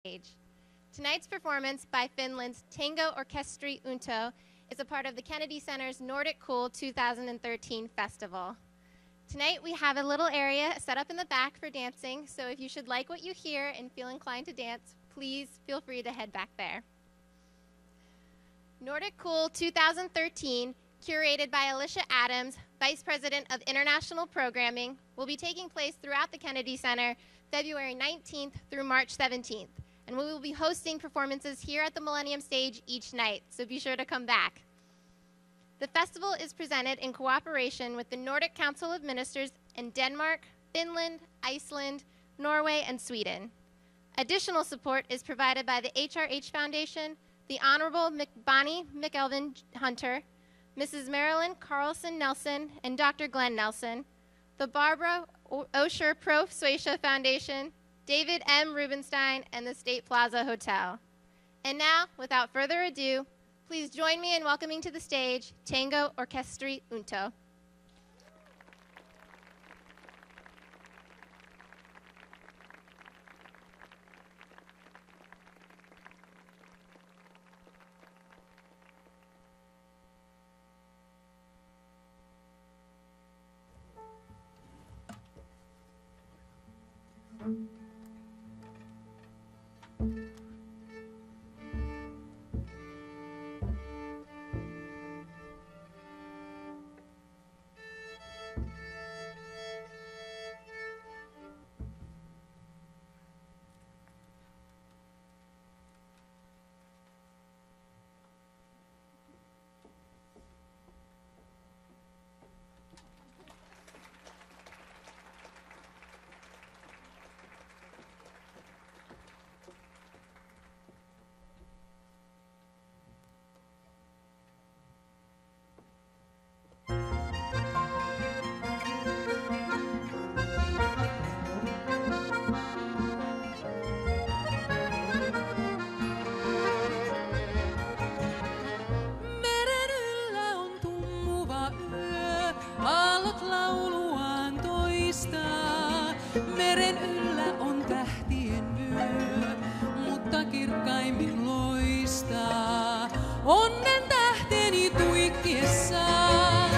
stage. Tonight's performance by Finland's Tango Orkesteri Unto is a part of the Kennedy Center's Nordic Cool 2013 festival. Tonight we have a little area set up in the back for dancing, so if you should like what you hear and feel inclined to dance, please feel free to head back there. Nordic Cool 2013, curated by Alicia Adams, Vice President of International Programming, will be taking place throughout the Kennedy Center February 19th through March 17th. And we will be hosting performances here at the Millennium Stage each night, so be sure to come back. The festival is presented in cooperation with the Nordic Council of Ministers in Denmark, Finland, Iceland, Norway, and Sweden. Additional support is provided by the HRH Foundation, the Honorable Bonnie McElvin Hunter, Mrs. Marilyn Carlson Nelson, and Dr. Glenn Nelson, the Barbara Osher Pro Suecia Foundation, David M. Rubenstein, and the State Plaza Hotel. And now, without further ado, please join me in welcoming to the stage Tango Orkesteri Unto. Meren yllä on tähtien yö, mutta kirkkaimmin loistaa. Onnen tähteni tuikkiessaan,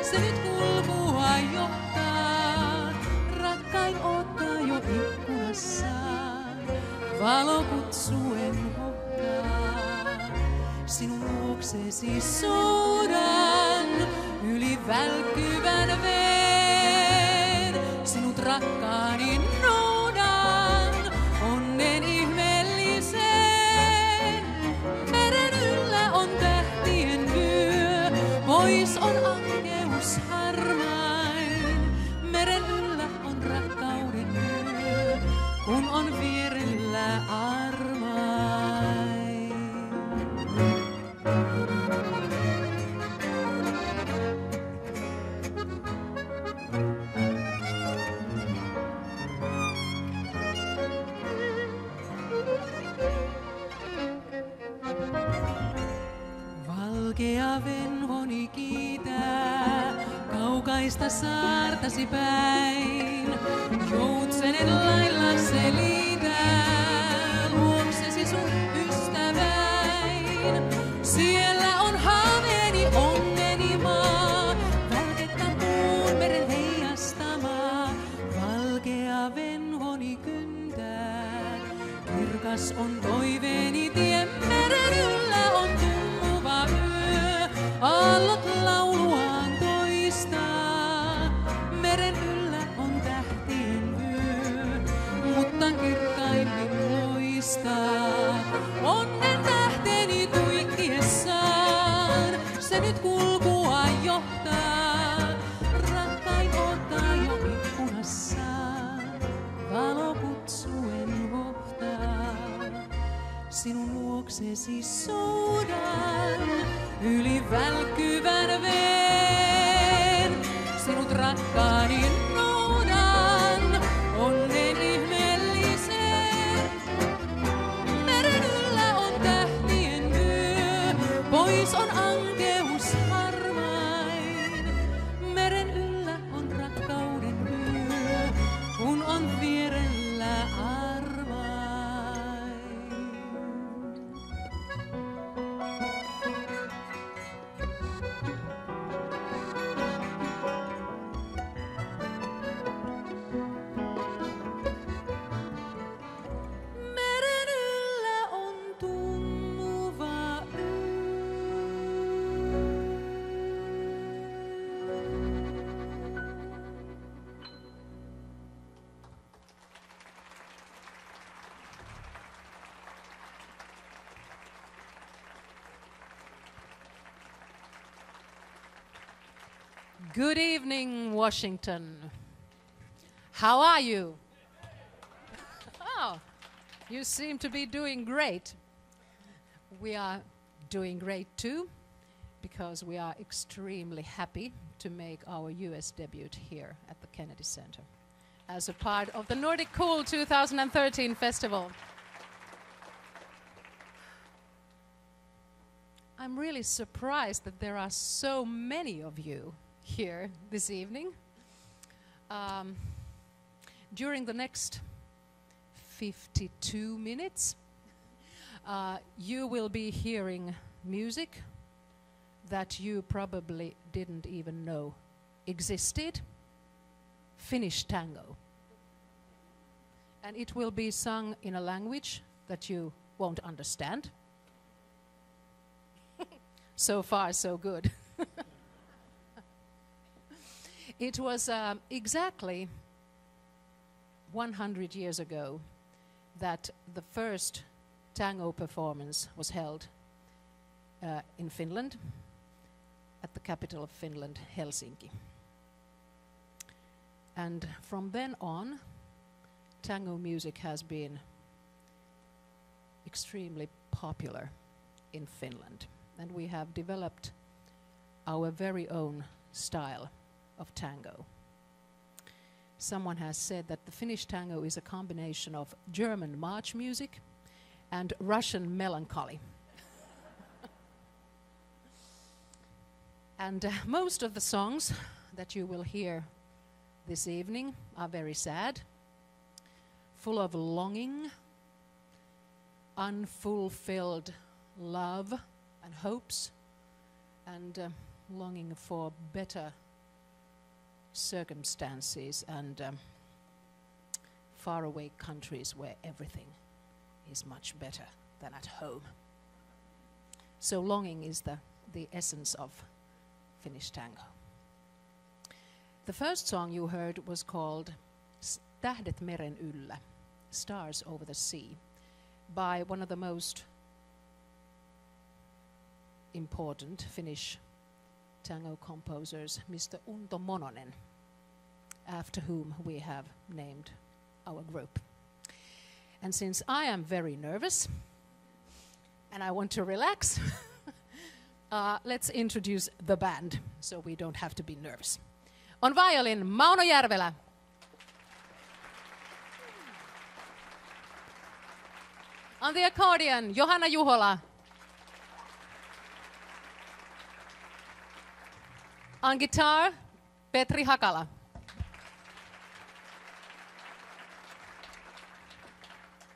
se nyt kulkua johtaa. Rakkain odottaa jo ikkunassaan, valo kutsuen hohtaa. Sinun luoksesi soudan yli välkkyvän veen. Sinut rakkaani noudan, onnen ihmeellisen. Meren yllä on tähtien yö, pois on ankeus harmain. Meren yllä on rakkauden yö, kun on vierellä armain. Valkea venhoni kiitää kaukaista saartasi päin. Joutsenen lailla se liitää luoksesi sun ystäväin. Siellä on haaveeni onneni maa, valketta puun meren heijastamaa. Valkea venhoni kyntää, kirkas on toiveeni tie. Meren yllä on tummuva yö, aallot lauluaan toistaa. Meren yllä on tähtien yö, mutta kirkkaimmin loistaa. Onnen tähteni tuikkiessaan, se nyt kulkua johtaa. Rakkain odottaa jo ikkunassaan, valo kutsuen hohtaa. Sinun luoksesi soudan yli välkkyvän veen. Sinut rakkaani noudan, onnen ihmeellisen. Meren yllä on tähtien yö, pois on ankeus harmain. Meren yllä on rakkauden yö, kun on vierellä armain. Good evening, Washington. How are you? Oh, you seem to be doing great. We are doing great too, because we are extremely happy to make our US debut here at the Kennedy Center as a part of the Nordic Cool 2013 festival. I'm really surprised that there are so many of you here this evening. During the next 52 minutes, you will be hearing music that you probably didn't even know existed, Finnish tango. And it will be sung in a language that you won't understand. So far, so good. It was exactly 100 years ago that the first tango performance was held in Finland, at the capital of Finland, Helsinki. And from then on, tango music has been extremely popular in Finland. And we have developed our very own style of tango. Someone has said that the Finnish tango is a combination of German march music and Russian melancholy. And most of the songs that you will hear this evening are very sad, full of longing, unfulfilled love and hopes, and longing for better circumstances and faraway countries where everything is much better than at home. So longing is the essence of Finnish tango. The first song you heard was called Tähdet meren yllä, Stars Over the Sea, by one of the most important Finnish tango composers, Mr. Unto Mononen, after whom we have named our group. And since I am very nervous and I want to relax, let's introduce the band so we don't have to be nervous. On violin, Mauno Järvelä. On the accordion, Johanna Juhola. On guitar, Petri Hakala.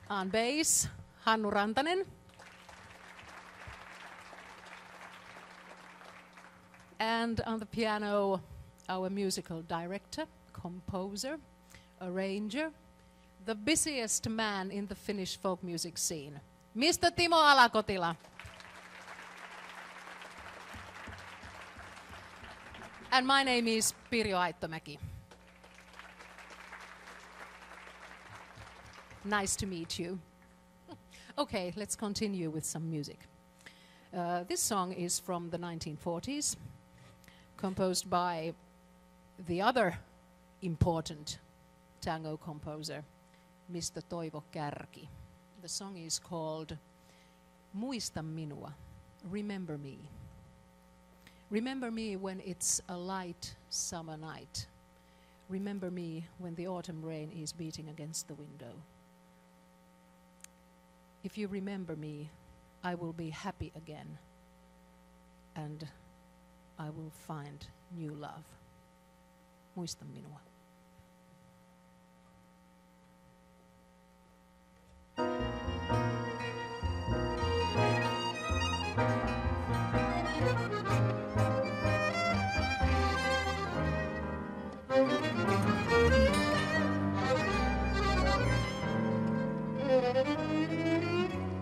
On bass, Hannu Rantanen. And on the piano, our musical director, composer, arranger, the busiest man in the Finnish folk music scene, Mr. Timo Alakotila. And my name is Pirjo Aittomäki. Nice to meet you. Okay, let's continue with some music. This song is from the 1940s, composed by the other important tango composer, Mr. Toivo Kärki. The song is called Muista minua, Remember Me. Remember me when it's a light summer night. Remember me when the autumn rain is beating against the window. If you remember me, I will be happy again, and I will find new love. Muista minua.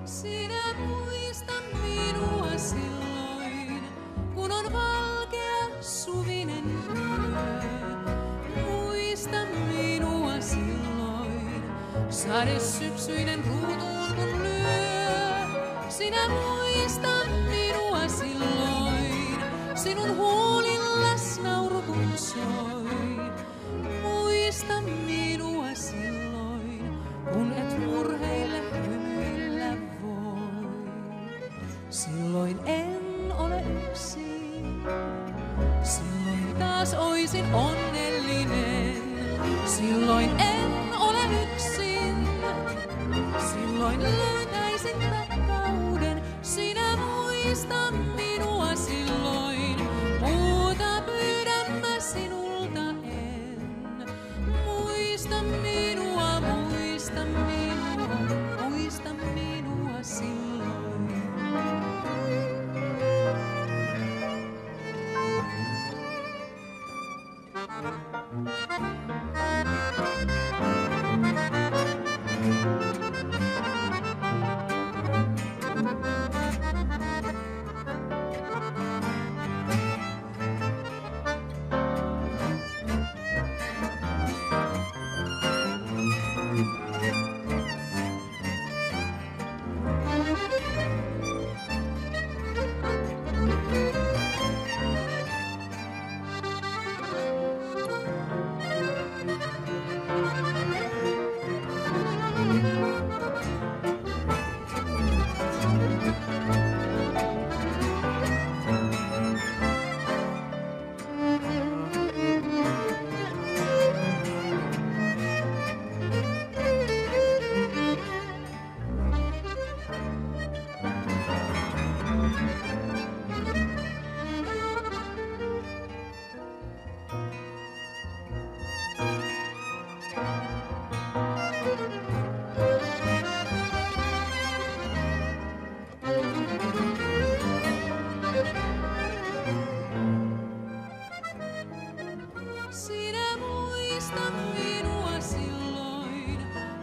Sinä muista minua silloin, kun on valkea suvinen yö. Muista minua silloin, sade syksyinen ruutuun kun lyö. Sinä muista minua silloin, sinun huulillas nauru kun soi. Muista minua silloin, kun et murheille hymyillä voi. Silloin en ole yksin, silloin taas oisin onnellinen. Silloin en ole yksin, silloin löytäisin rakkauden. Sinä muista minua silloin, muuta pyydän mä sinulta en. Muista minua, muista minua, muista minua silloin. Sinä muista minua silloin,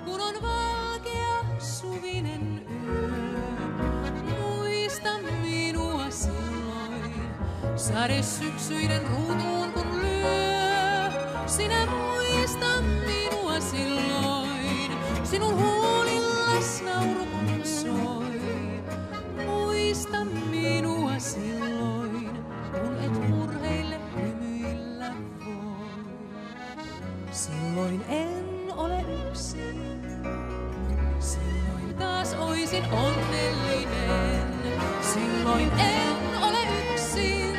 kun on valkea suvinen yö. Muista minua silloin, sade syksyiden ruutuun kun lyö. Sinä muista minua silloin, sinun huulillas nauru kun soi. Muista minua silloin, kun et murheille hymyillä voi. Silloin en ole yksin, silloin taas oisin onnellinen. Silloin en ole yksin,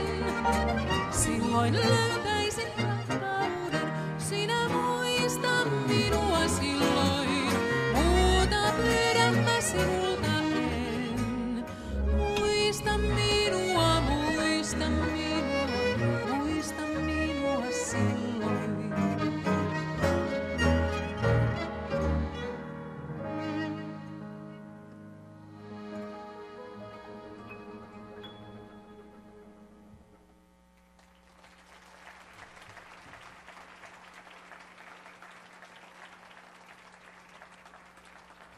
silloin löytäisin rakkauden. Sinä muista minua silloin, muuta pyydän mä sinulta en. Muista minua, muista minua, muista minua silloin.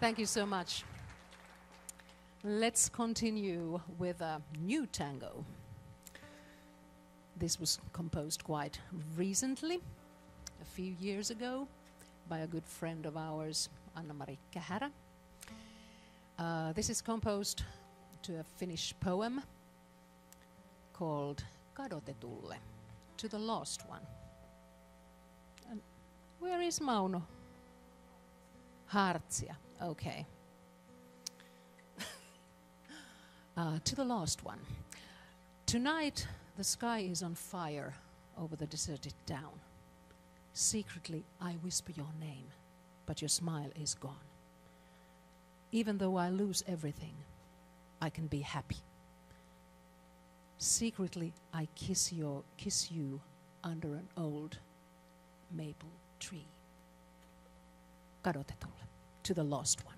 Thank you so much. Let's continue with a new tango. This was composed quite recently, a few years ago, by a good friend of ours, Anna-Mari Kähärä. This is composed to a Finnish poem called Kadotetulle, to the lost one. And where is Mauno? Hartsia, okay. To the lost one. Tonight the sky is on fire over the deserted town. Secretly I whisper your name, but your smile is gone. Even though I lose everything, I can be happy. Secretly I kiss you under an old maple tree. Kadotetulle, to the lost one.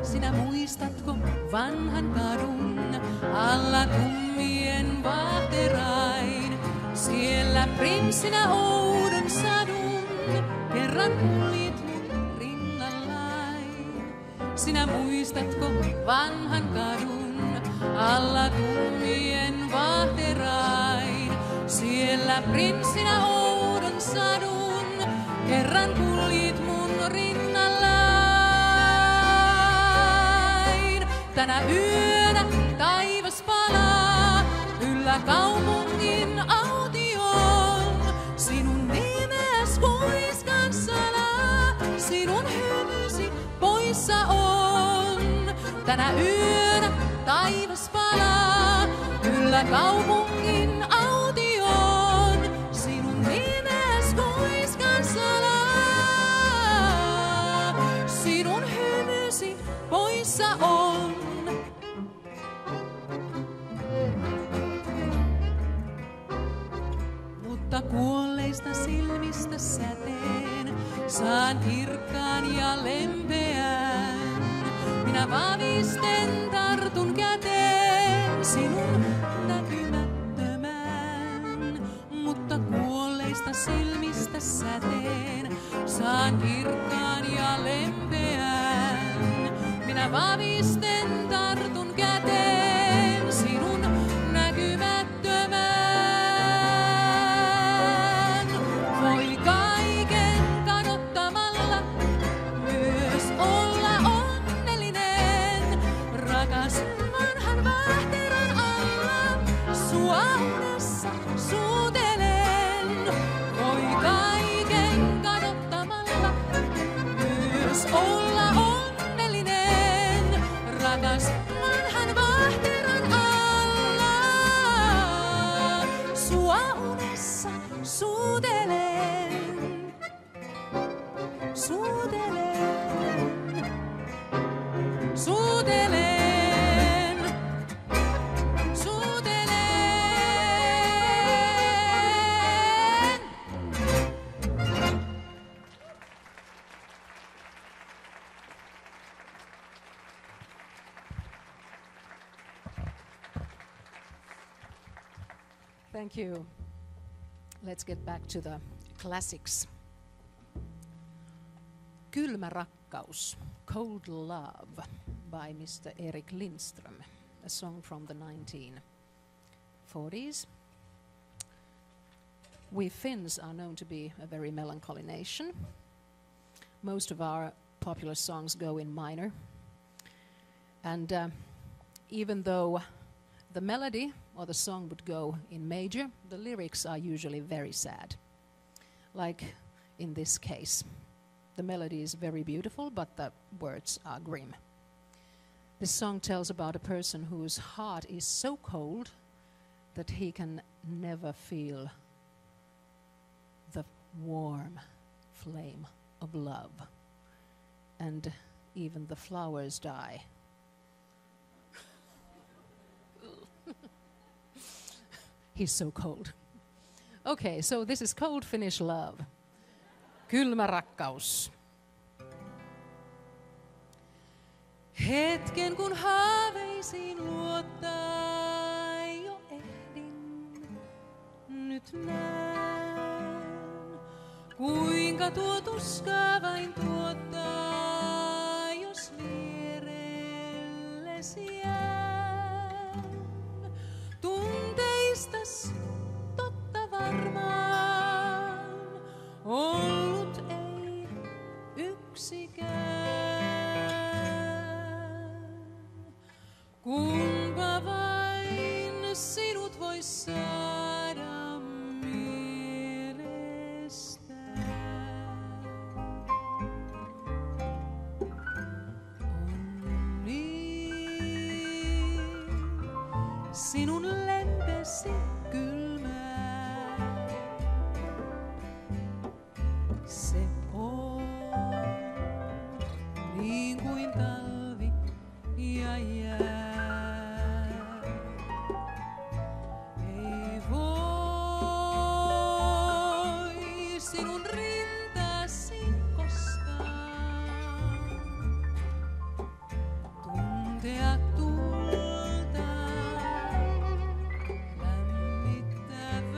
Sinä muistatko vanhan kadun alla tummien vaahterain? Siellä prinssinä oudon sadun kerran kulit mun rinnallain. Sinä muistatko vanhan kadun alla tummien vaahterain? Siellä prinssinä oudon sadun kerran kuljit mun rinnallain. Tänä yönä taivas palaa yllä kaupungin autioon. Sinun nimes kuiskan salaa, sinun hymysi poissa on. Tänä yönä taivas palaa yllä kaupungin autioon. Sinun nimes kuiskan salaa, sinun hymysi poissa on. Mutta kuolleista silmistä säteen saan kirkkaan ja lempeän. Minä vavisten tartun käteen sinun näkymättömän. Mutta kuolleista silmistä säteen saan kirkkaan ja lempeän. Minä vavisten tartun käteen sinun näkymättömän. Voi kaiken kadottamalla myös olla onnellinen. Rakas vanhan vahteran alla sua unessa suutelen. Voi kaiken kadottamalla myös olla onnellinen. Rakas vanhan vahteran alla sua unessa suutelen. Suutelen, suutelen, suutelen. Thank you. Let's get back to the classics. Kylmä rakkaus, Cold Love by Mr. Erik Lindström, a song from the 1940s. We Finns are known to be a very melancholy nation. Most of our popular songs go in minor. And even though the melody or the song would go in major, the lyrics are usually very sad, like in this case. The melody is very beautiful, but the words are grim. This song tells about a person whose heart is so cold that he can never feel the warm flame of love. And even the flowers die. He's so cold. Okay, so this is Cold Finnish Love. Kylmä rakkaus. Hetken kun haaveisiin luottaa jo ehdin, nyt näen, kuinka tuo tuska vain tuottaa, jos vierellesi jään. Tunteistas totta varmaan ollut ei yksikään. Kumpa vain sinut vois saada mielestään. On niin sinun lempesi kylmää. Se on niin kuin talvi ja jää. Ei voi sinun rintaasi koskaan tuntea tulta lämmittävää.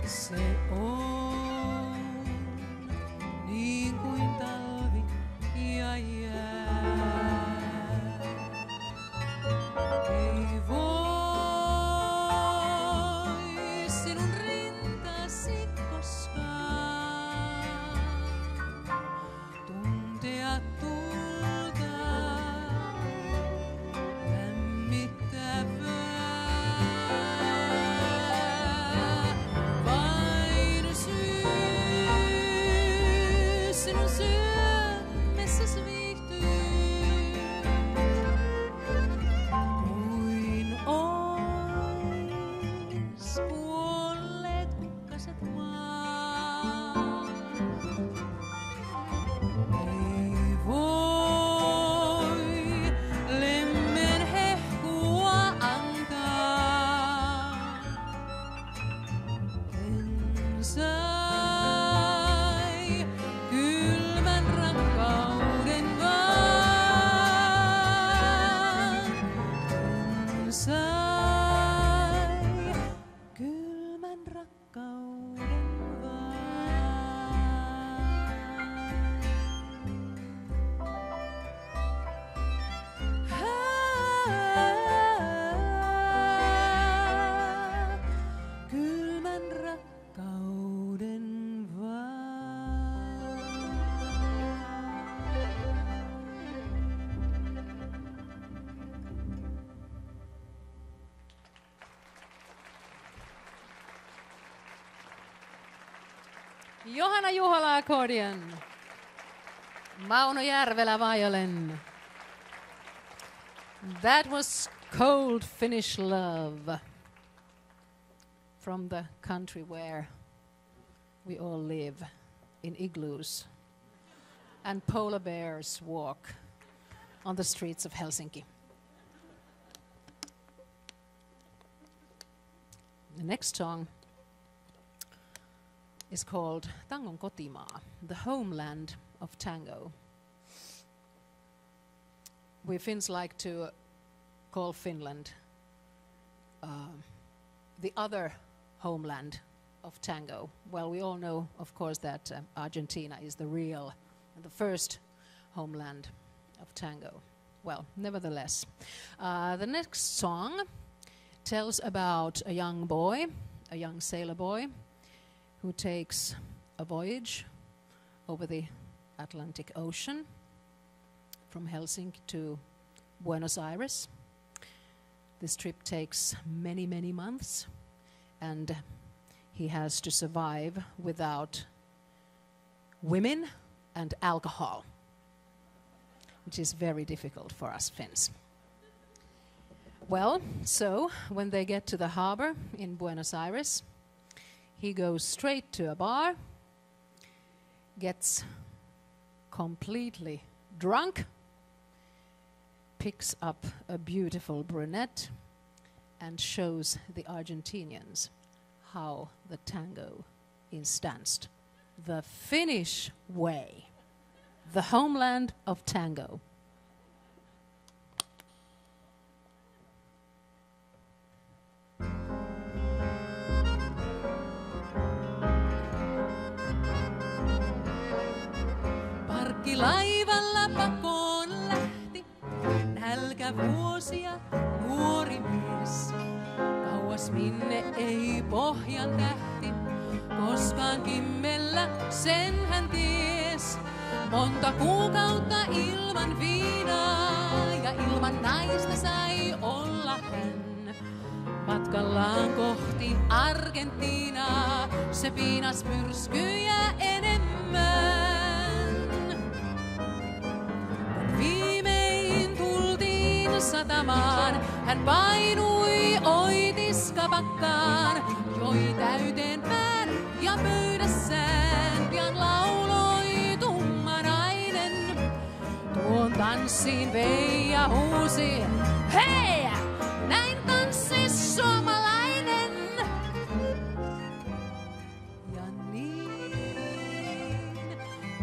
se on niin kuin talvi ja jää. Ei voi sinun rintasi koskaan tuntea tulta lämmittävää. Vain syy sinun sydämessäsi viihtyy, kuin ois kuolleet kukkaset maan. Ei voi lemmen hehkua antaa, en sai kylmän rakkauden vaan. En sai kylmän rakkauden vaan. Kylmän rakkauden vaan. Johanna Juhola accordion. Mauno Järvelä violin. That was Cold Finnish Love from the country where we all live in igloos and polar bears walk on the streets of Helsinki. The next song is called Tangon kotimaa, the homeland of tango. We Finns like to call Finland the other homeland of tango. Well, we all know, of course, that Argentina is the real and the first homeland of tango. Well, nevertheless, the next song tells about a young boy, a young sailor boy, who takes a voyage over the Atlantic Ocean from Helsinki to Buenos Aires. This trip takes many, many months, and he has to survive without women and alcohol, which is very difficult for us Finns. Well, so when they get to the harbor in Buenos Aires, he goes straight to a bar, gets completely drunk, picks up a beautiful brunette, and shows the Argentinians how the tango is danced. The Finnish way, the homeland of tango. Laivalla pakoon lähti nälkävuosia nuori mies. Kauas minne ei pohjan tähti koskaan kimmellä, sen hän ties. Monta kuukautta ilman viinaa ja ilman naista sai olla hän. Matkallaan kohti Argentiinaa se piinas myrskyjä enemmän. Viimein tultiin satamaan, hän painui oitiskapakkaan, joi täyteen pään ja pöydässään pian lauloi tumma nainen. Tuon tanssiin vei ja huusi, hei, näin tanssi suomalainen. Ja niin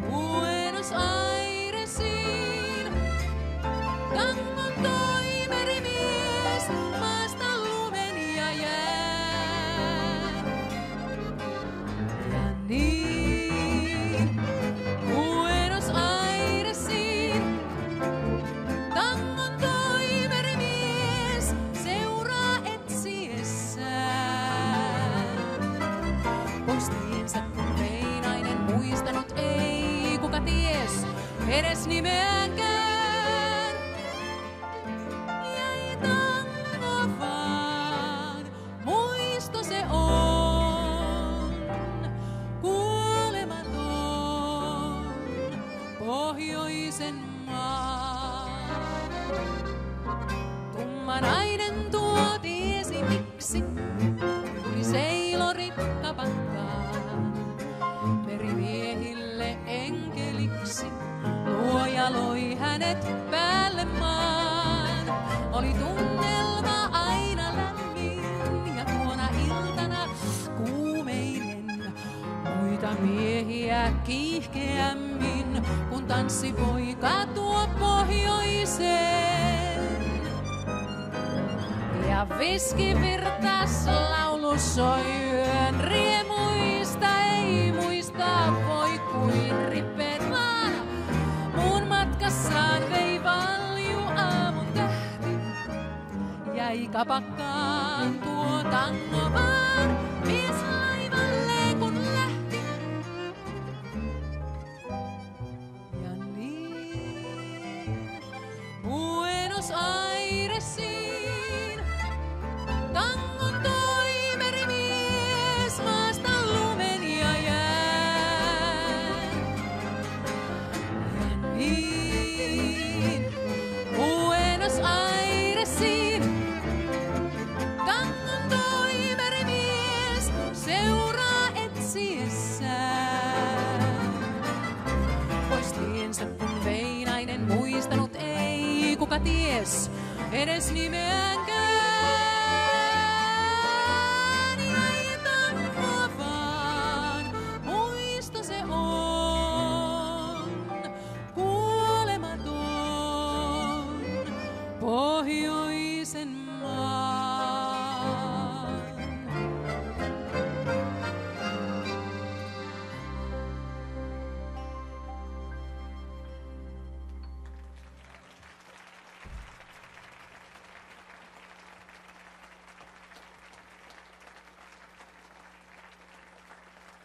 Buenos Airesiin tangon toi merimies, maasta lumen ja jään. edes nimeäkään. Jäi tango vaan, muisto se on, kuolematon pohjoisen maa. Tumma nainen tuo tiesi miksi, tuli seilo rikkapakkaan. Merimiehille enkeliksi, luoja loi hänet päälle maan. Oli tunnelma aina lämmin ja tuona iltana kuumeinen. Muita miehiä kiihkeämmin, kun tanssi poika tuo pohjoiseen. Ja viski virtas laulu soi yön riemuista, ei muista voi kuin ripeät vaan. Muun matkassaan vei valju aamun tähti, jäi kapakkaan tuo tango vaan. Mies laivalle kun lähti. Ja niin Buenos Airesiin tangon toi merimies maasta lumen ja jään. Ja niin Buenos Airesiin tangon toi merimies seuraa etsiessään. Pois tiensä kun vei nainen muistanut ei kuka ties edes nimeäänkään. Jäi tango vaan, muisto se on, kuolematon pohjoisen maan.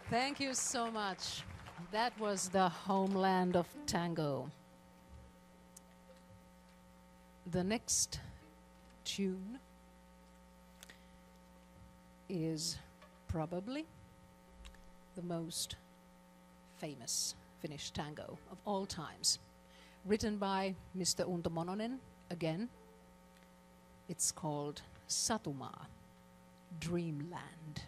Thank you so much. That was the homeland of tango. The next tune is probably the most famous Finnish tango of all times. Written by Mr. Unto Mononen again. It's called Satumaa, Dreamland.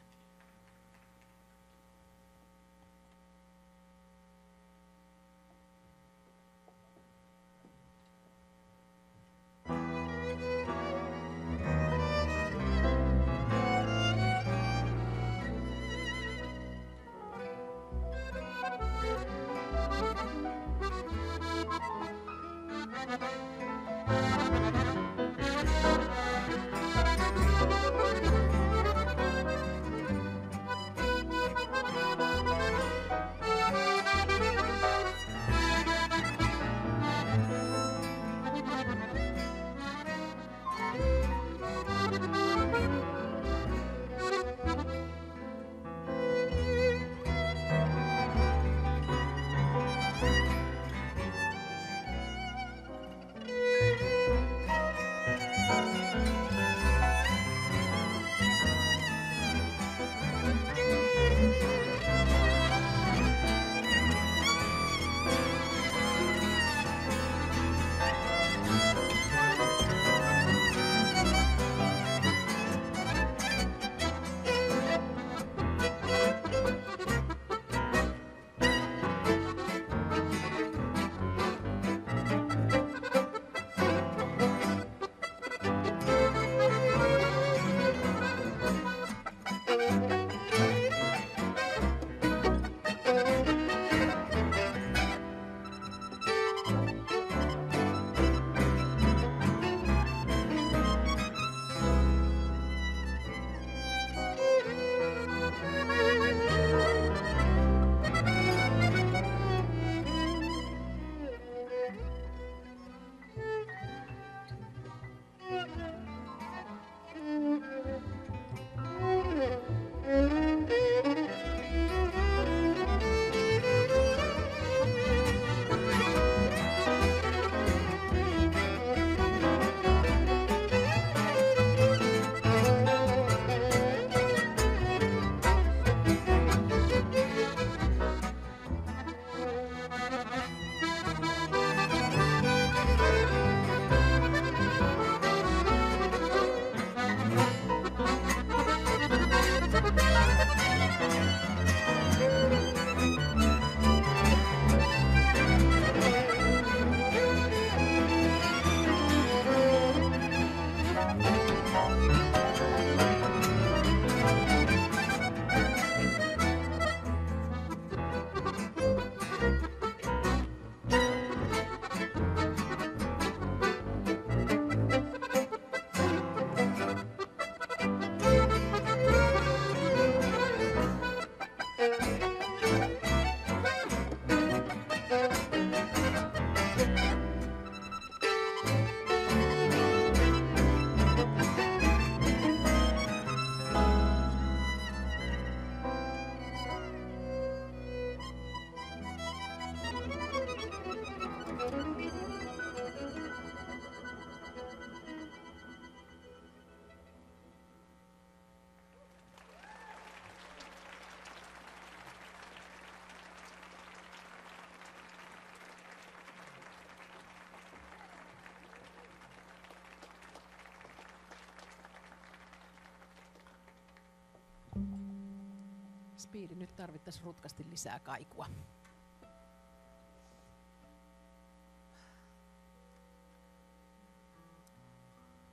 Speedi, nyt tarvittaisiin rutkasti lisää kaikua.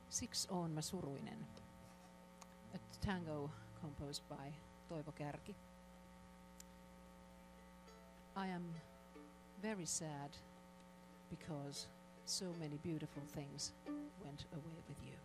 Siksi oon mä suruinen. A tango composed by Toivo Kärki. I am very sad because so many beautiful things went away with you.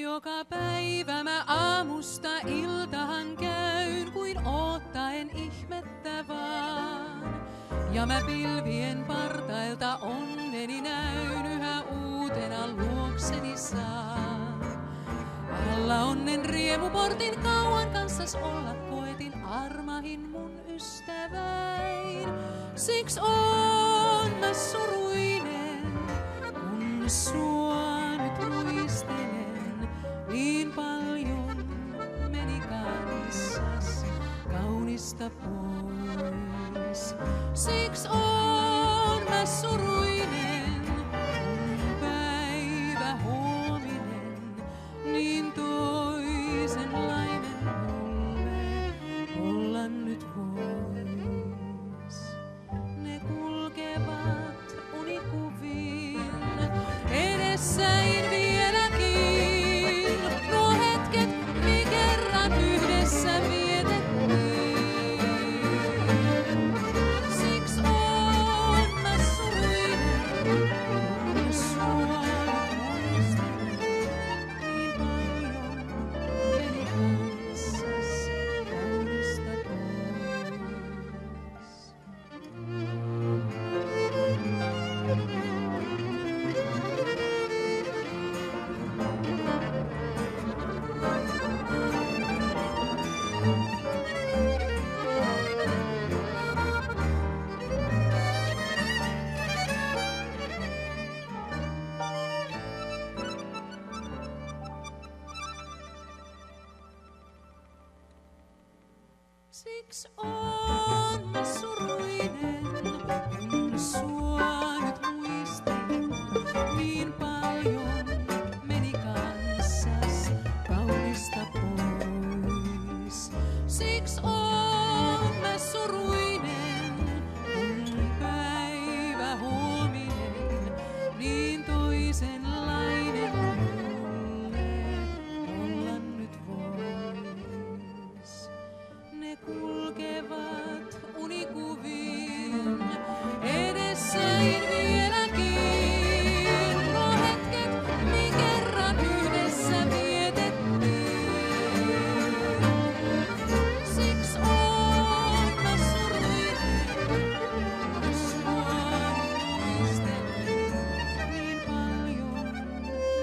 Joka päivä mä aamusta iltahan käyn, kuin oottaen ihmettä vaan. Ja mä pilvien partailta onneni näyn, yhä uutena luokseni saan. Alla onnen riemuportin kauan kanssas olla koetin, armahin mun ystäväin. Siks oon mä suruinen, kun sua nyt muistelen. Niin paljon meni kanssas kaunista pois. Siks oon mä suruinen, kun päivä huominen niin toisenlainen mulle olla nyt vois. Ne kulkevat unikuviin edessäin vieläkin. Siks oon mä suruinen, kun sua nyt muistelen. Niin paljon meni kanssas kaunista pois. Siks oon mä suruinen, kun päivä huominen niin toisenlainen mulle olla nyt vois. Ne kulkevat unikuviin edessäin vieläkin. Nuo hetket, mi kerran yhdessä vietettiin. Siks oon mä suruinen, kun sua muistelen. Niin paljon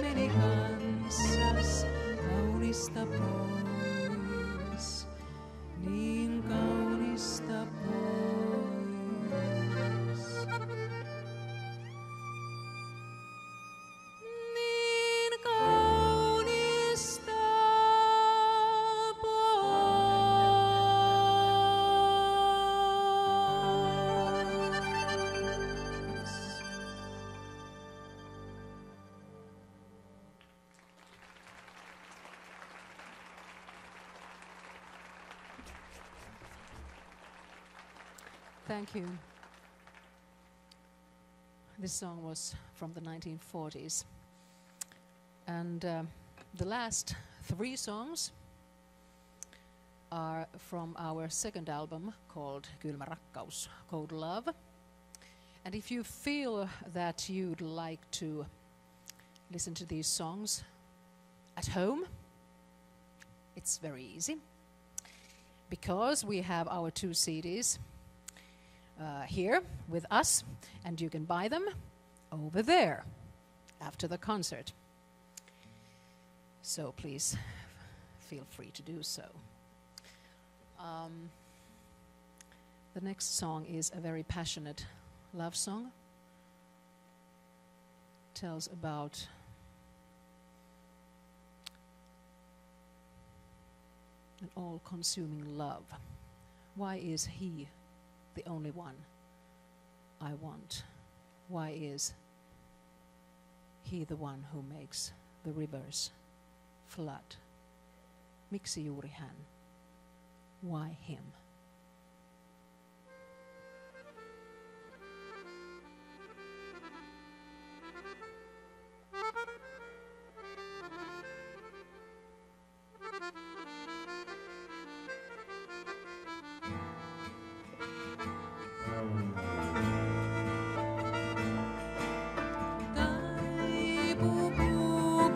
meni kanssas kaunista pois. Niin kaunista pois. Niin kaunista pois. Thank you. This song was from the 1940s. And the last 3 songs are from our second album called Kylmä rakkaus, Cold Love. And if you feel that you'd like to listen to these songs at home, it's very easy, because we have our 2 CDs here with us, and you can buy them over there after the concert. So please feel free to do so. The next song is a very passionate love song. Tells about an all-consuming love. Why is he the only one I want? Why is he the one who makes the rivers flood? Miksi juuri hän? Why him?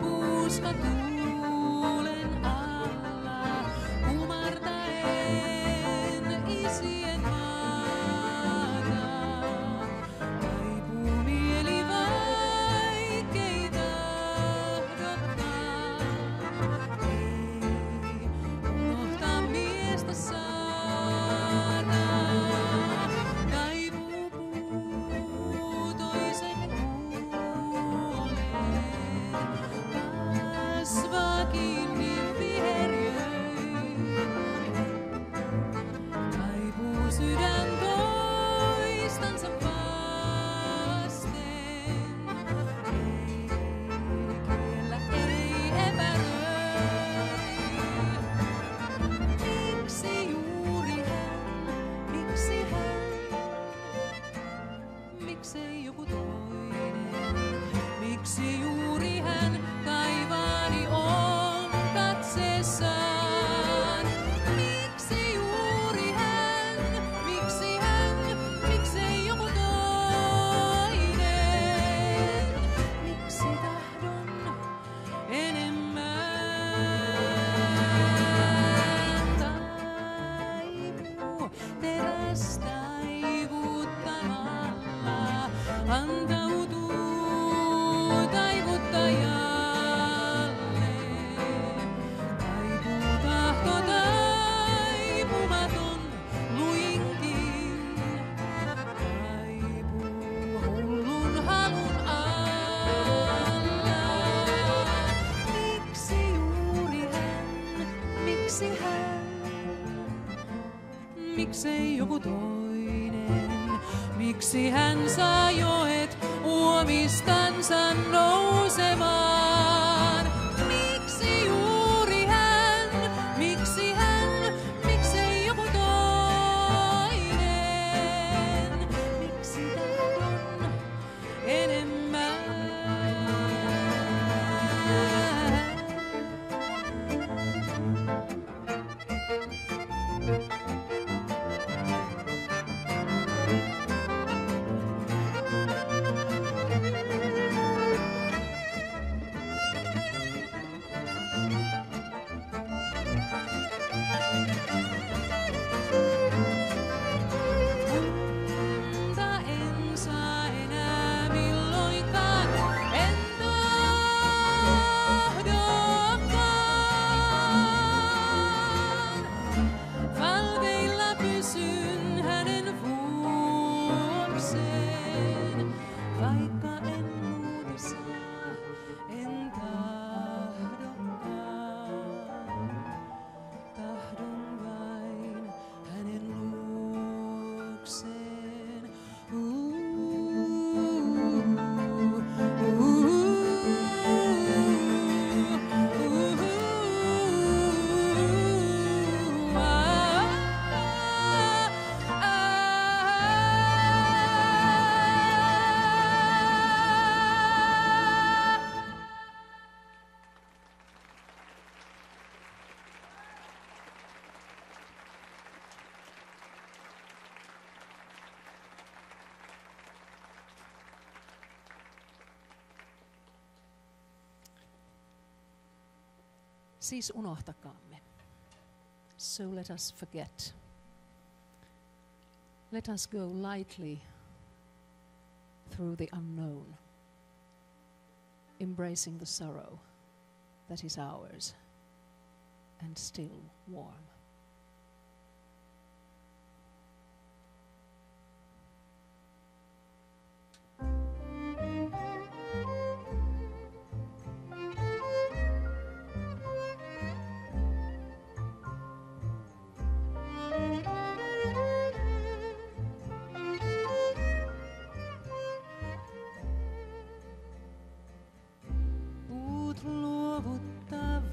Puuska tuulen alla, kumartaen isien maata. Taipuu mieli vaikeita odottaa. Ei unohtaa miestä saada. Taipuu puu toisen puoleen. Kasvaa kiinni viheriöin. Taipuu sydän toistansa vasten. Ei kiellä, ei epäröi. Miksi juuri hän? Miksi hän? Miksei joku toinen? Miksi juuri hän? Taivaani on katseessaan. Miksi juuri hän? Miksi hän? Miksei joku toinen? Miksi tahdon enemmän? Taipuu teräs taivuttamalla, antautuu taivuttajalle. Taipuu tahto taipumaton luinkin. Taipuu hullun halun alla. Miksi juuri hän? Miksi hän? Miksei joku toinen? Miksi hän saa joet uomistansa nousemaan? Miksi juuri hän? Miksi hän? Miksei joku toinen? Miksi tahdon enemmän? Siis unohtakaamme. So let us forget. Let us go lightly through the unknown, embracing the sorrow that is ours and still warm. Puut luovuttavat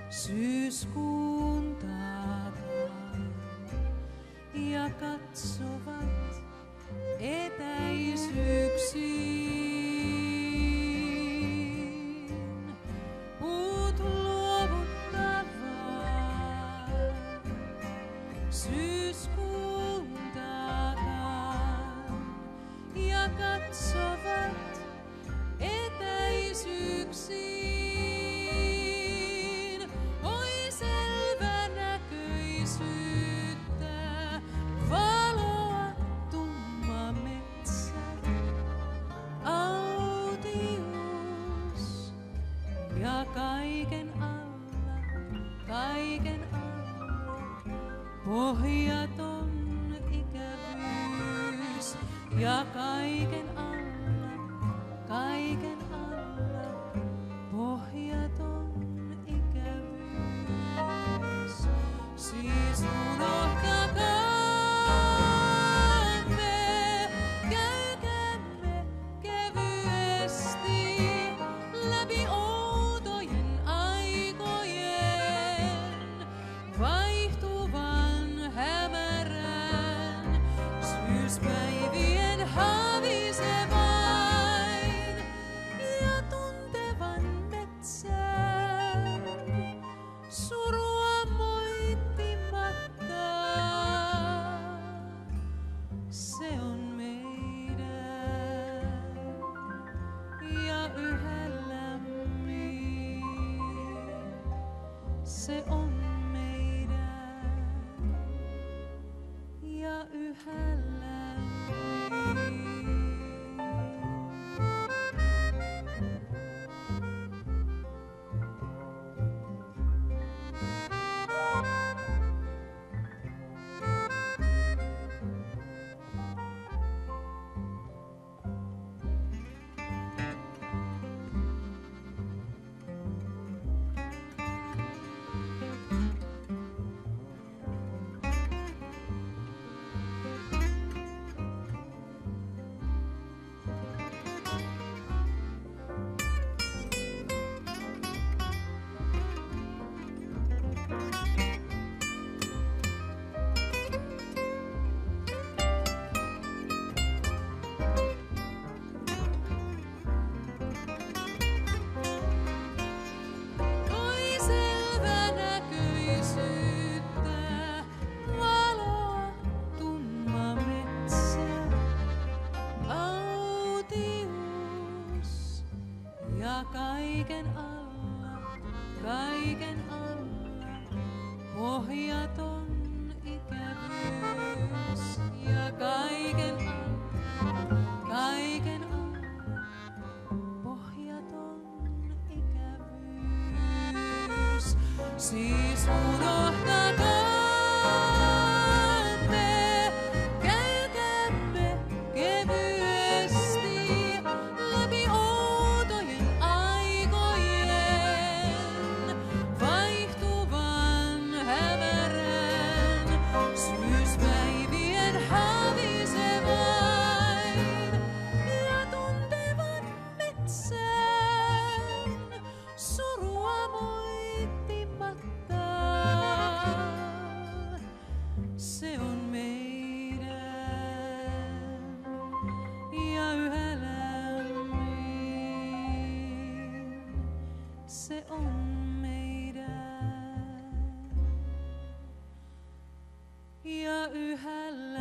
syyskuun takan ja katsovat etäisyyksiin. Puut luovuttavat syyskuun takan ja katsovat etäisyyksiin. Oi selvänäköisyyttä, valoa, tumma metsä, autius ja kaiken alla, pohjaton ikävyys ja kaiken alla, pohjaton ikävyys. Siis unohtakaamme, käykäämme kevyesti läpi outojen aikojen, vaihtuvan hämärän syyspäivien haavisevain ja tuntevan metsän surua moittimatta. Se on meidän ja yhä lämmin. Se on meidän ja yhä lämmin. Oi selvänäköisyyttä, valoa, tumma metsä, autius ja kaiken alla, pohjaton ikävyys ja kaiken alla, pohjaton ikävyys. Siis unohtakaamme, käykäämme kevyesti läpi outojen aikojen, vaihtuvan hämärän syyspäivien haavisevain ja tuntevan metsän surua moittimatta. Se on meidän ja yhä lämmin. Se on meidän ja yhä lämmin.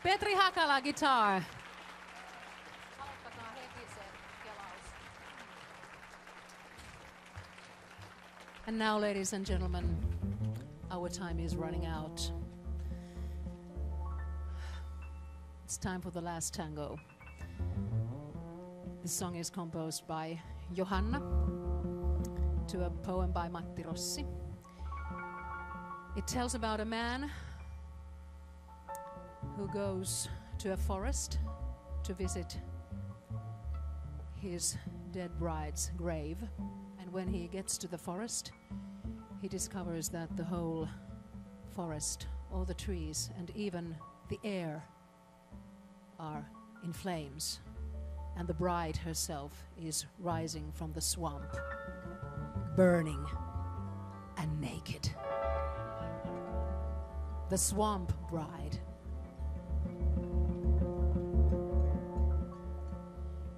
Petri Hakala, guitar. And now, ladies and gentlemen, our time is running out. It's time for the last tango. This song is composed by Johanna to a poem by Matti Rossi. It tells about a man who goes to a forest to visit his dead bride's grave. And when he gets to the forest, he discovers that the whole forest, all the trees, and even the air are in flames. And the bride herself is rising from the swamp, burning and naked. The Swamp Bride.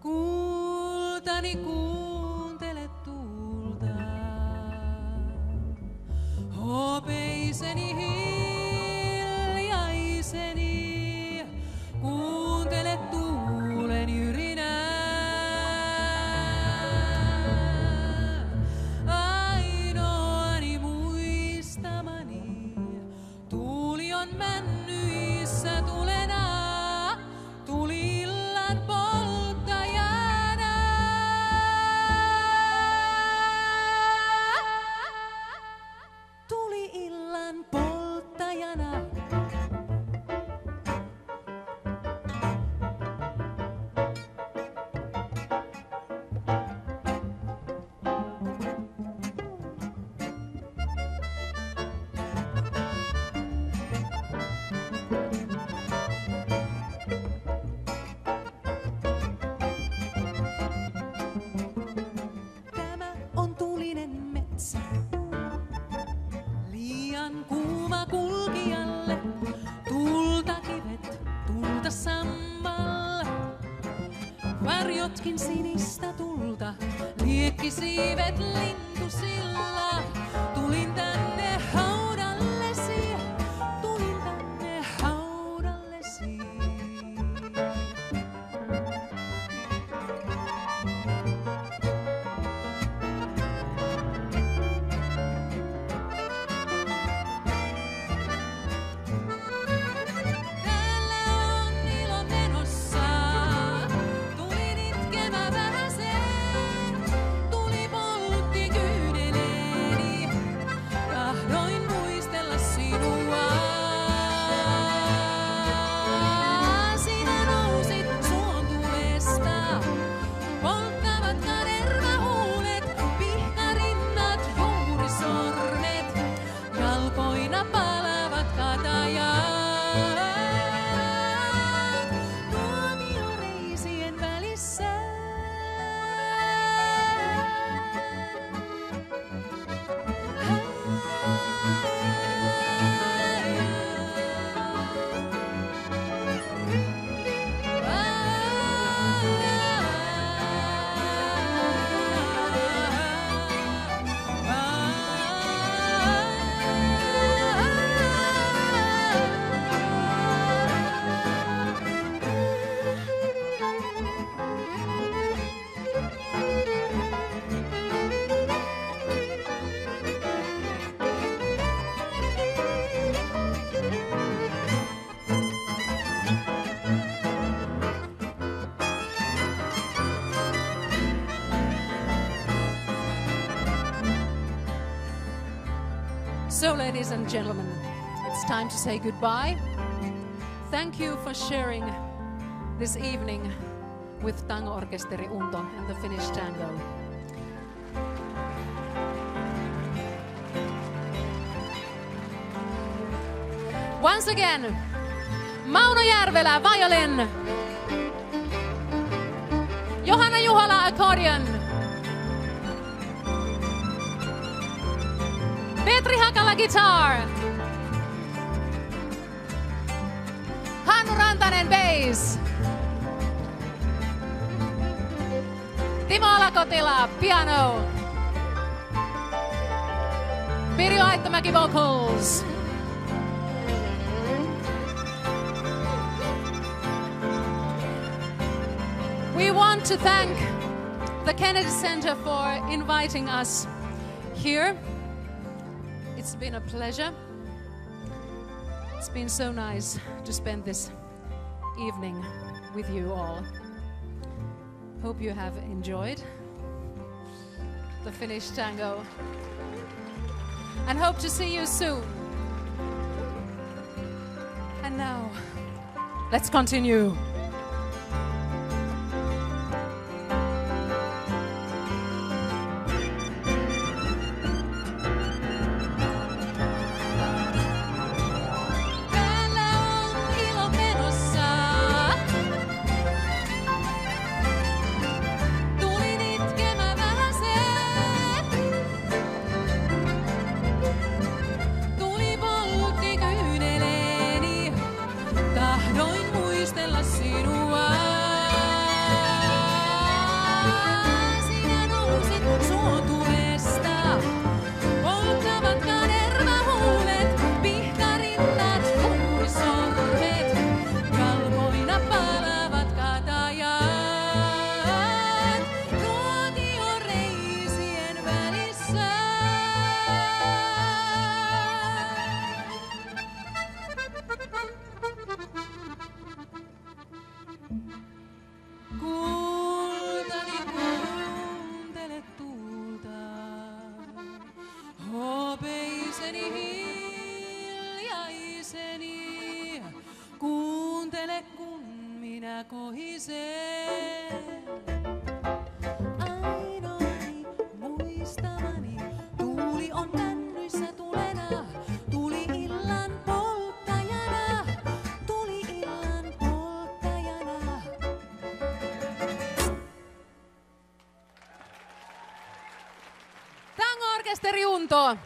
Kultani kuuntele tuulta, hopeiseni hiljaiseni, kuuntele tuulen jyrinää. Ainoani muistamani, tuuli on männyissä tulena, tuli illan polttajana. Tuli illan polttajana. Tämä on tulinen metsä, liian kuuma kulkijalle. Tulta kivet, tulta sammal, varjotkin sinistä tulta, liekkisiivet lintusilla. Tulin tänne haudallesi, tulin tänne haudallesi. Täällä on ilo menossa, tulin itkemä vähäsen, tuli poltti kyydeleeni, tahdoin muistella sinua. Sinä nousit suon tulesta, polttavat kanervahuulet, pihkarinnat, juurisormet, jalkoina palavat katajat. Tuomioreisien välissä. So, ladies and gentlemen, it's time to say goodbye. Thank you for sharing this evening with Tango Orkesteri Unto and the Finnish Tango. Once again, Mauno Järvelä, violin. Johanna Juhola, accordion. Petri Hakala, guitar. Hannu Rantanen, bass. Timo Alakotila, piano. Pirjo Aittamäki, vocals. We want to thank the Kennedy Center for inviting us here. It's been a pleasure. It's been so nice to spend this evening with you all. Hope you have enjoyed the Finnish tango and hope to see you soon. And now, let's continue. Kuuntele kun minä kohisen. Ainoani muistamani tuuli on kännyissä tulena. Tuli illan polttajana. Tuli illan polttajana. Tango-orkesteri Unto.